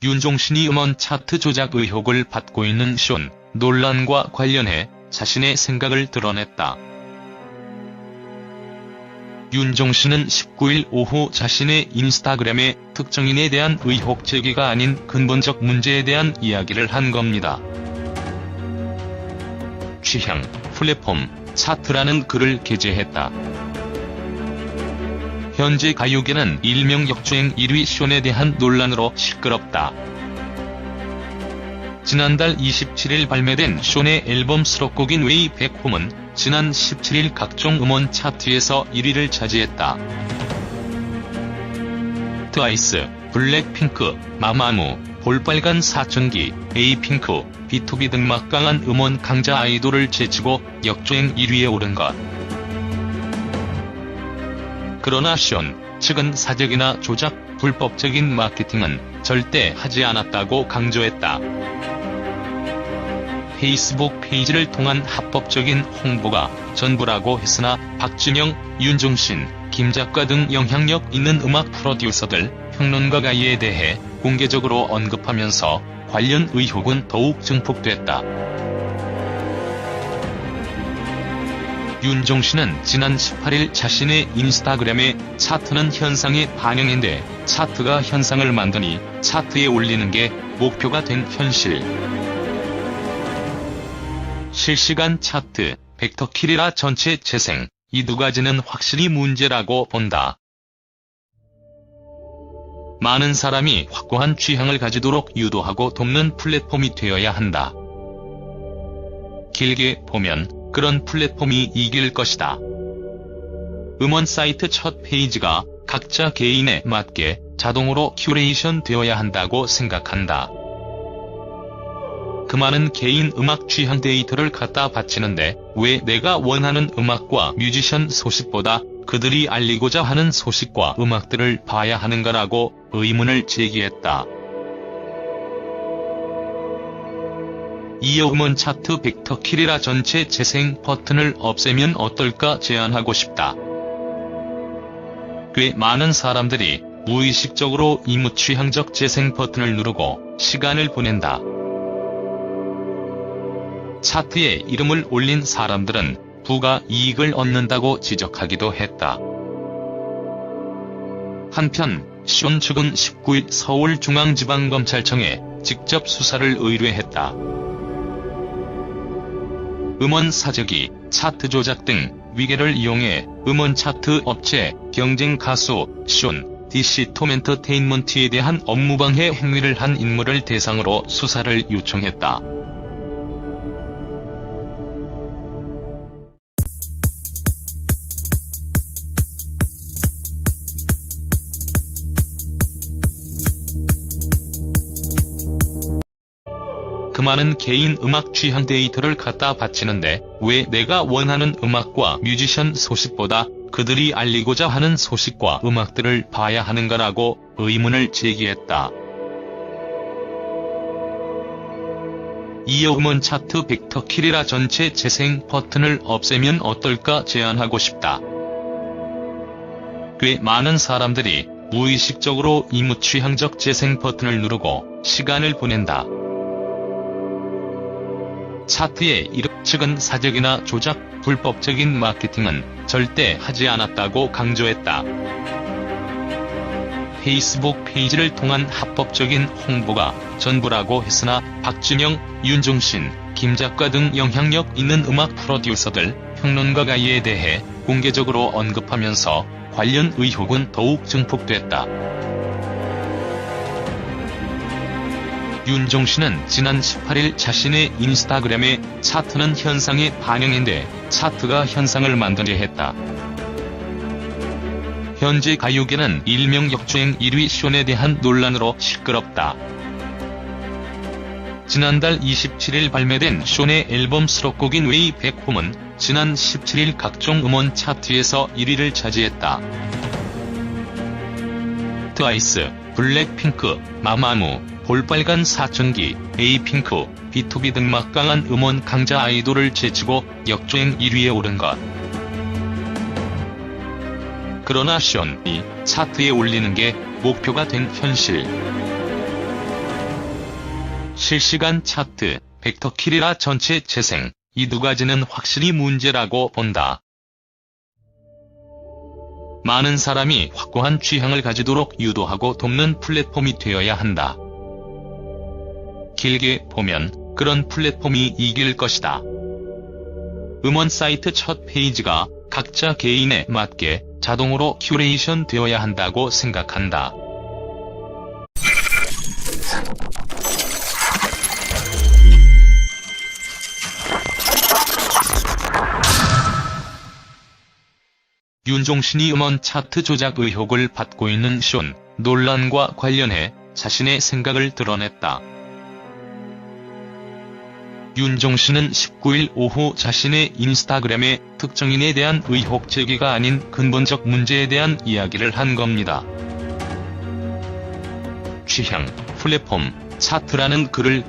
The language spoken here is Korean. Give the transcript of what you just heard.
윤종신이 음원 차트 조작 의혹을 받고 있는 쇼 논란과 관련해 자신의 생각을 드러냈다. 윤종신은 19일 오후 자신의 인스타그램에 특정인에 대한 의혹 제기가 아닌 근본적 문제에 대한 이야기를 한 겁니다. 취향, 플랫폼, 차트라는 글을 게재했다. 현재 가요계는 일명 역주행 1위 쇼에 대한 논란으로 시끄럽다. 지난달 27일 발매된 쇼의 앨범 수록곡인 Way Back Home은 지난 17일 각종 음원 차트에서 1위를 차지했다. 트와이스, 블랙핑크, 마마무, 볼빨간 사춘기, 에이핑크, B2B 등 막강한 음원 강자 아이돌을 제치고 역주행 1위에 오른 것. 그러나 쇼 측은 사적이나 조작, 불법적인 마케팅은 절대 하지 않았다고 강조했다. 페이스북 페이지를 통한 합법적인 홍보가 전부라고 했으나 박진영, 윤종신, 김 작가 등 영향력 있는 음악 프로듀서들, 평론가가 이에 대해 공개적으로 언급하면서 관련 의혹은 더욱 증폭됐다. 윤종신은 지난 18일 자신의 인스타그램에 차트는 현상의 반영인데 차트가 현상을 만드니 차트에 올리는 게 목표가 된 현실. 실시간 차트, 벡터킬이라 전체 재생, 이 두 가지는 확실히 문제라고 본다. 많은 사람이 확고한 취향을 가지도록 유도하고 돕는 플랫폼이 되어야 한다. 길게 보면 그런 플랫폼이 이길 것이다. 음원 사이트 첫 페이지가 각자 개인에 맞게 자동으로 큐레이션 되어야 한다고 생각한다. 그 많은 개인 음악 취향 데이터를 갖다 바치는데 왜 내가 원하는 음악과 뮤지션 소식보다 그들이 알리고자 하는 소식과 음악들을 봐야 하는가라고 의문을 제기했다. 이어 음원 차트 벡터킬이라 전체 재생 버튼을 없애면 어떨까 제안하고 싶다. 꽤 많은 사람들이 무의식적으로 이무취향적 재생 버튼을 누르고 시간을 보낸다. 차트에 이름을 올린 사람들은 부가 이익을 얻는다고 지적하기도 했다. 한편 쇼 측은 19일 서울중앙지방검찰청에 직접 수사를 의뢰했다. 음원 사재기, 차트 조작 등 위계를 이용해 음원 차트 업체, 경쟁 가수, 쇼, DC톰엔터테인먼트에 대한 업무방해 행위를 한 인물을 대상으로 수사를 요청했다. 그 많은 개인 음악 취향 데이터를 갖다 바치는데 왜 내가 원하는 음악과 뮤지션 소식보다 그들이 알리고자 하는 소식과 음악들을 봐야 하는가라고 의문을 제기했다. 이어 음원 차트 벡터킬이라 전체 재생 버튼을 없애면 어떨까 제안하고 싶다. 꽤 많은 사람들이 무의식적으로 이무취향적 재생 버튼을 누르고 시간을 보낸다. 차트에 이름 측은 사적이나 조작, 불법적인 마케팅은 절대 하지 않았다고 강조했다. 페이스북 페이지를 통한 합법적인 홍보가 전부라고 했으나 박진영, 윤종신, 김 작가 등 영향력 있는 음악 프로듀서들, 평론가가 이에 대해 공개적으로 언급하면서 관련 의혹은 더욱 증폭됐다. 윤종신은 지난 18일 자신의 인스타그램에 차트는 현상의 반영인데 차트가 현상을 만드려 했다. 현재 가요계는 일명 역주행 1위 쇼에 대한 논란으로 시끄럽다. 지난달 27일 발매된 쇼의 앨범 수록곡인 Way Back Home은 지난 17일 각종 음원 차트에서 1위를 차지했다. 트와이스, 블랙핑크, 마마무, 볼빨간 사춘기, 에이핑크, B2B 등 막강한 음원 강자 아이돌을 제치고 역주행 1위에 오른 것. 그러나 션이 차트에 올리는 게 목표가 된 현실. 실시간 차트, 벡터킬이라 전체 재생, 이 두 가지는 확실히 문제라고 본다. 많은 사람이 확고한 취향을 가지도록 유도하고 돕는 플랫폼이 되어야 한다. 길게 보면 그런 플랫폼이 이길 것이다. 음원 사이트 첫 페이지가 각자 개인에 맞게 자동으로 큐레이션 되어야 한다고 생각한다. 윤종신이 음원 차트 조작 의혹을 받고 있는 션 논란과 관련해 자신의 생각을 드러냈다. 윤종신은 19일 오후 자신의 인스타그램에 특정인에 대한 의혹 제기가 아닌 근본적 문제에 대한 이야기를 한 겁니다. 취향, 플랫폼, 차트라는 글을